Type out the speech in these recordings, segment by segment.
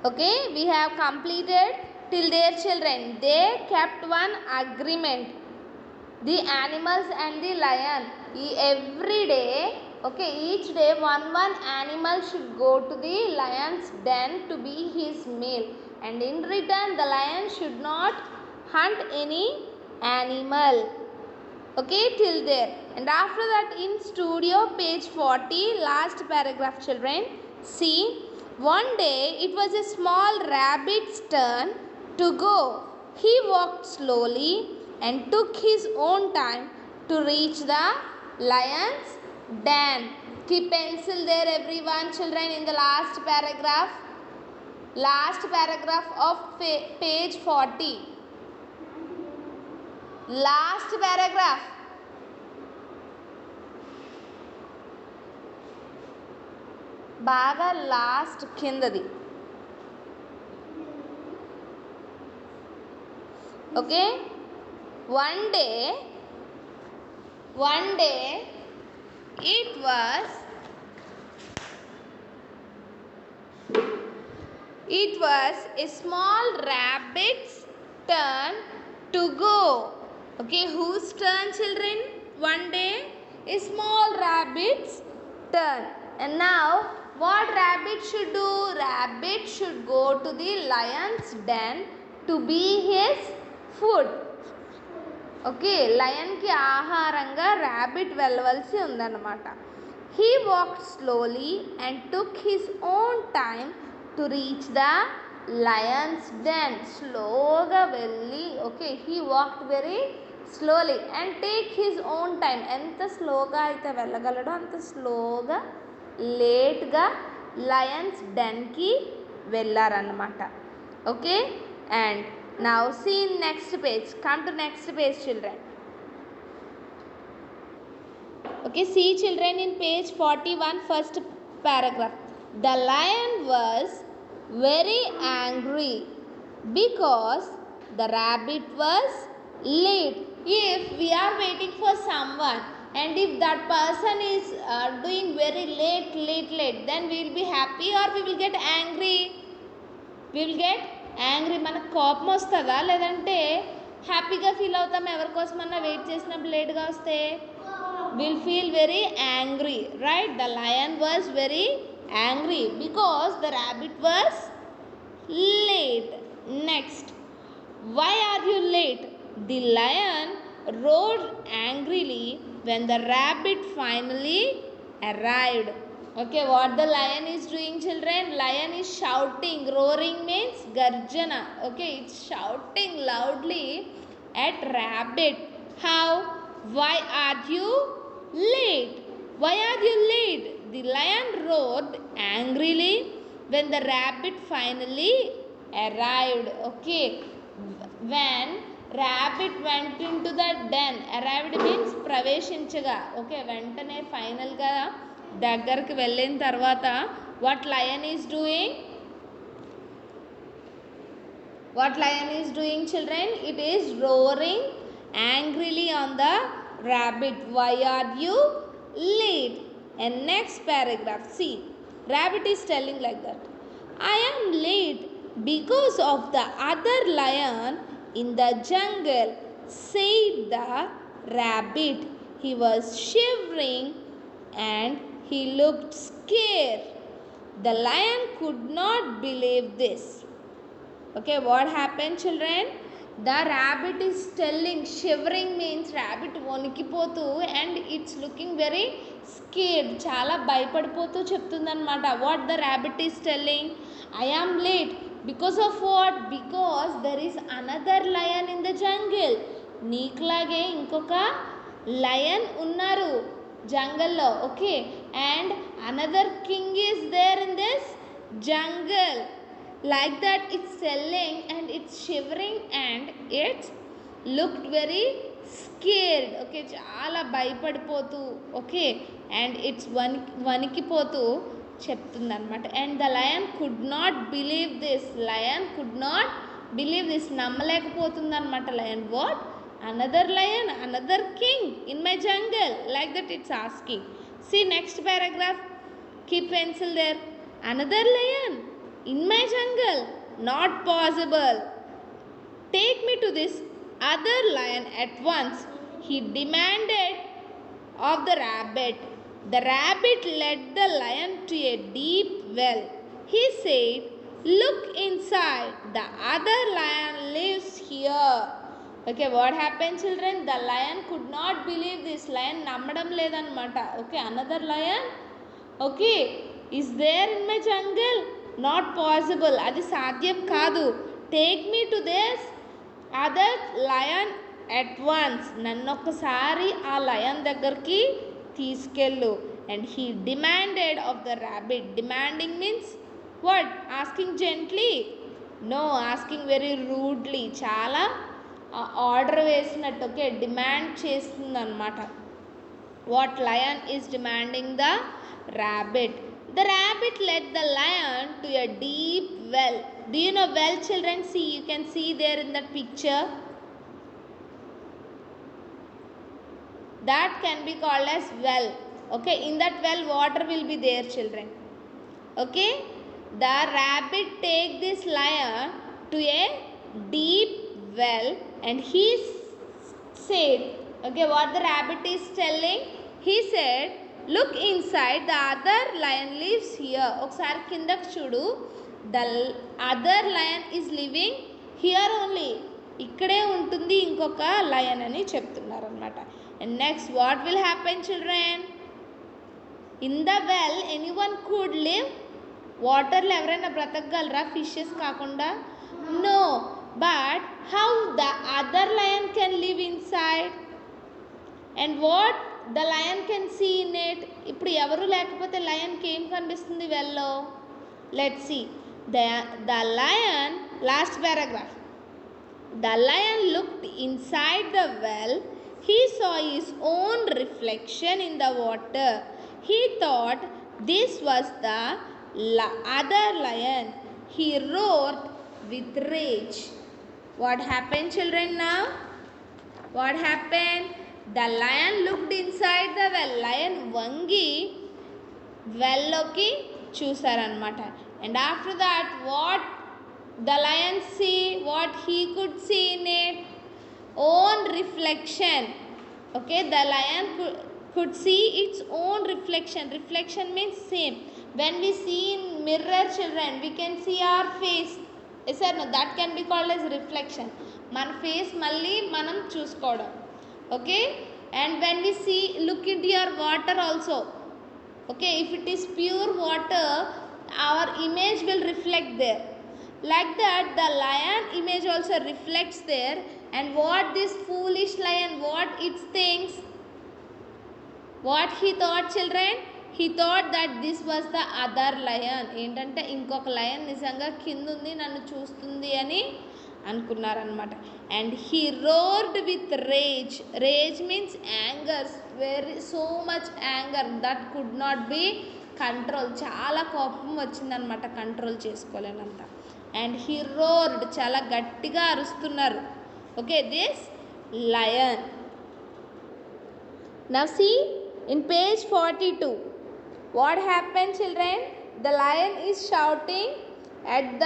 Okay, we have completed till their children. They kept one agreement. The animals and the lion, every day, okay, each day one animal should go to the lion's den to be his meal, and in return the lion should not hunt any animal. Okay, till there. And after that, in studio, page 40, last paragraph, children, see, one day it was a small rabbit's turn to go. He walked slowly and took his own time to reach the lion's den. Keep pencil there, everyone, children, in the last paragraph. Last paragraph of page 40. Last paragraph. బాగా last కిందది. Okay, one day it was a small rabbit's turn to go. Okay, whose turn, children? One day a small rabbit's turn. And now what rabbit should do? Rabbit should go to the lion's den to be his food. Okay, లయన్కి ఆహారంగా rabbit వెళ్ళవలసి ఉందన్నమాట. He walked slowly and took his own time to reach the lion's den. స్లోగా వెళ్ళి, okay, he walked very slowly and take his own time. ఎంత స్లోగా అయితే వెళ్ళగలడో అంత స్లోగా, లేట్గా లయన్స్ డెన్కి వెళ్ళారన్నమాట. Okay, and now see in next page. Come to next page, children. Okay, see, children, in page 41, first paragraph. The lion was very angry because the rabbit was late. If we are waiting for someone and if that person is doing very late, then we will be happy or we will get angry? We will get angry. మనకు కోపం వస్తుందా లేదంటే హ్యాపీగా feel అవుతాం? ఎవరికోసమన్నా wait చేసినప్పుడు లేట్గా వస్తే will feel very angry, right? The lion was very angry because the rabbit was late. Next, why are you late? The lion roared angrily when the rabbit finally arrived. Okay, what the lion is doing, children? Lion is shouting. Roaring means garjana. Okay, it's shouting loudly at rabbit. How? Why are you late? Why are you late? The lion roared angrily when the rabbit finally arrived. Okay, when rabbit went into the den. Arrived means ప్రవేశించగా. Okay, వెంటనే ఫైనల్గా దగ్గరికి వెళ్ళిన తర్వాత what lion is doing? What lion is doing, children? It is roaring angrily on the rabbit. Why are you late? And next paragraph, see, rabbit is telling like that. I am late because of the other lion in the jungle, said the rabbit. He was shivering and he looked scared. The lion could not believe this. Okay, what happened, children? The rabbit is telling, shivering means rabbit వణికిపోతూ and it's looking very scared. చాలా భయపడిపోతూ చెప్తుందన్నమాట. What the rabbit is telling? I am late. Because of what? Because there is another lion in the jungle. నీకులాగే ఇంకొక lion ఉన్నారు జంగల్లో. Okay, and another king is there in this jungle. Like that it's selling and it's shivering and it's looked very scared. Okay, చాలా భయపడిపోతూ, okay, and it's వణికిపోతూ చెప్తుంది అనమాట. And the lion could not believe this. Lion could not believe this, నమ్మలేకపోతుంది అనమాట lion. What? Another lion, another king in my jungle, like that it's asking. See next paragraph, keep pencil there. Another lion, In my jungle? Not possible. Take me to this other lion at once, he demanded of the rabbit. The rabbit led the lion to a deep well. He said, "Look inside. The other lion lives here." Okay, what happened, children? The lion could not believe this. Lion nammadam ledanamata. Okay, another lion. Okay, is there in my jungle? Not possible. Adi sadhyam kaadu. Take me to this other lion at once. నన్నొక్కసారి ఆ lion దగ్గరికి తీసుకెళ్ళు. And he demanded of the rabbit. Demanding means what? Asking gently? No, asking very rudely. చాలా order వేసినట్టు. Okay, demand చేస్తుంది అనమాట. What lion is demanding the rabbit? The rabbit led the lion to a deep well. Do you know well, children? See, you can see there in that picture. That can be called as well. Okay, in that well water will be there, children. Okay, the rabbit take this lion to a deep well and he said, okay, what the rabbit is telling? He said, "Look inside, the other lion lives here." ఒకసారి కిందకు చూడు, the other lion is living here only. ఇక్కడే ఉంటుంది ఇంకొక lion అని చెప్తున్నారు అనమాట. And next, what will happen, children? In the well, anyone could live? వాటర్లో ఎవరైనా బ్రతకగలరా ఫిషెస్ కాకుండా? No. But how the other lion can live inside? And what the lion can see in it? ఇప్పుడు ఎవరు లేకపోతే లయన్కి ఏం కనిపిస్తుంది వెల్లో? Let's see. The lion, last paragraph. The lion looked inside the well. He saw his own reflection in the water. He thought this was the other lion. He roared with rage. What happened, children, now? What happened? The lion looked inside the well. Lion వంగి వెల్లోకి చూసారనమాట. And after that, what the lion see? What he could see in it? Own reflection. Okay, the lion could see its own reflection. Reflection means same. When we see in mirror, children, we can see our face. Yes or no? That can be called as reflection. మన face మళ్ళీ మనం చూసుకోవడం. Okay, and when we see, look into your water also. Okay, if it is pure water, our image will reflect there. Like that, the lion image also reflects there. And what this foolish lion, what it thinks? What he thought, children? He thought that this was the other lion. ఏంటంటే ఇంకొక lion నిజంగా కింద ఉంది, నన్ను చూస్తుంది అని అనుకున్నారనమాట. And he roared with rage. Rage means anger, so much anger that could not be control. చాలా కోపం వచ్చిందనమాట, కంట్రోల్ చేసుకోలేనంత. అండ్ హీ రోర్డ్, చాలా గట్టిగా అరుస్తున్నారు. Okay, this lion. Now see in page 42. What happened, children? The lion is shouting at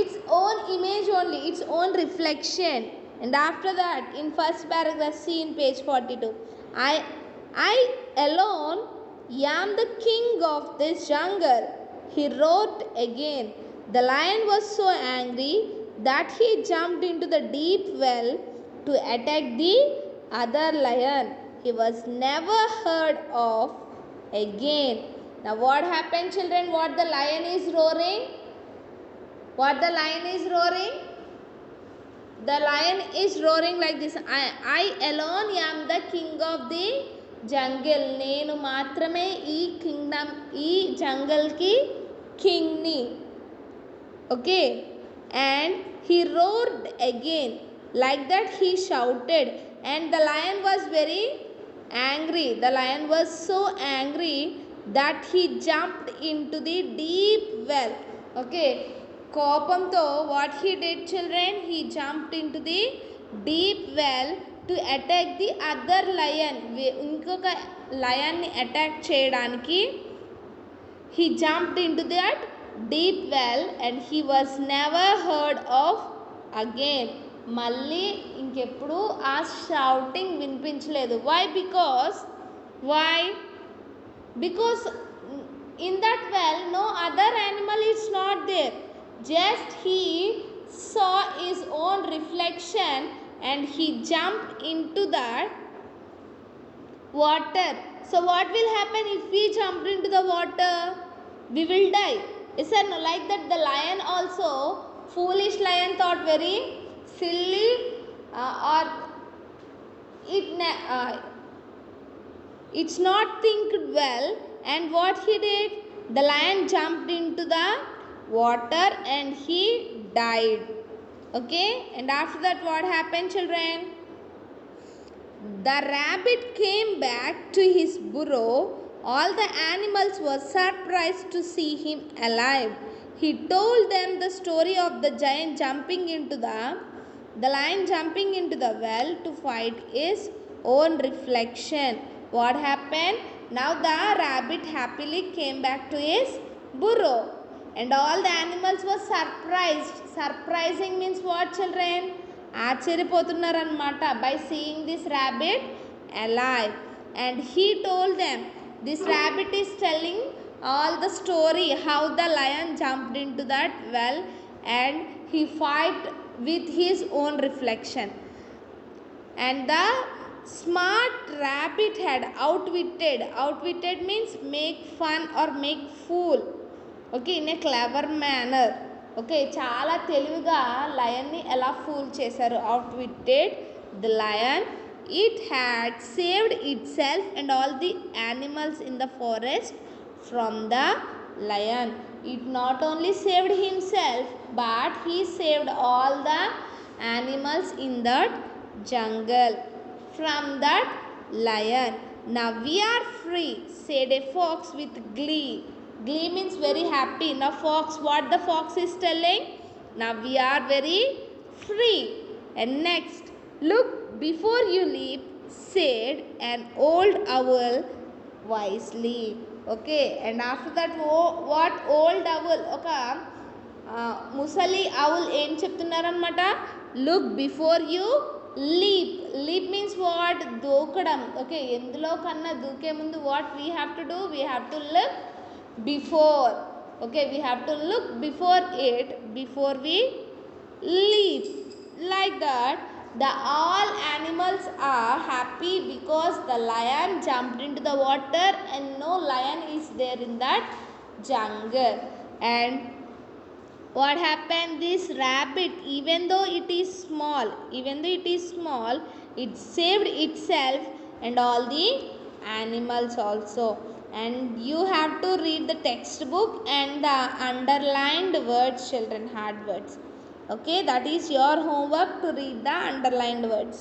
its own image only, its own reflection. And after that, in first paragraph, see in page 42. I alone am the king of this jungle. He roared again. The lion was so angry that he jumped into the deep well to attack the other lion. He was never heard of again. Now what happened, children? What the lion is roaring? What the lion is roaring? The lion is roaring like this. I alone am the king of the jungle. నేను మాత్రమే ఈ Kingdom, ఈ జంగల్కి కింగ్ని. Okay, and he roared again. Like that he shouted, and the lion was very angry. The lion was so angry that he jumped into the deep well. Okay, కోపంతో what he did, children? He jumped into the deep well to attack the other lion. ఇంకొక లయన్ని attack చేయడానికి he jumped into that deep well and he was never heard of again. మళ్ళీ ఇంకెప్పుడు ఆ shouting వినిపించలేదు. why because in that well no other animal is not there, just he saw his own reflection and he jumped into that water. So what will happen if we jump into the water? We will die. Is that no? Like that the lion also, foolish lion thought very silly or it's not think well, and what he did, the lion jumped into the water and he died. Okay, and after that what happened, children? The rabbit came back to his burrow. All the animals were surprised to see him alive. He told them the story of the giant jumping into the lion jumping into the well to fight his own reflection. What happened? Now the rabbit happily came back to his burrow and all the animals were surprised. Surprising means what, children? ఆశ్చర్యపోతున్నారన్నమాట by seeing this rabbit alive. And he told them, this rabbit is telling all the story how the lion jumped into that well and he fought with his own reflection. And the smart rabbit had outwitted means make fun or make fool, okay, in a clever manner. Okay, చాలా తెలివిగా లయన్ని ఎలా pool చేశారు. outwitted the lion. It had saved itself and all the animals in the forest from the lion. It not only saved himself but he saved all the animals in that jungle from that lion. Now we are free, said a fox with glee. Glee means very happy. Now fox, what the fox is telling? Now we are very free. And next, look before you leap, said an old owl wisely. Okay, and after that what old owl, okay, musali owl em చెప్తున్నారన్నమాట, look before you leap. Leap means what? దూకడం. Okay, ఎందులో కన్నా దూకే ముందు what we have to do? We have to look before. Okay, we have to look before it before we leap. Like that the all animals are happy because the lion jumped into the water and no lion is there in that jungle. And what happened? This rabbit, even though it is small, it saved itself and all the animals also. And you have to read the textbook and the underlined words, children, hard words. Okay, that is your homework, to read the underlined words.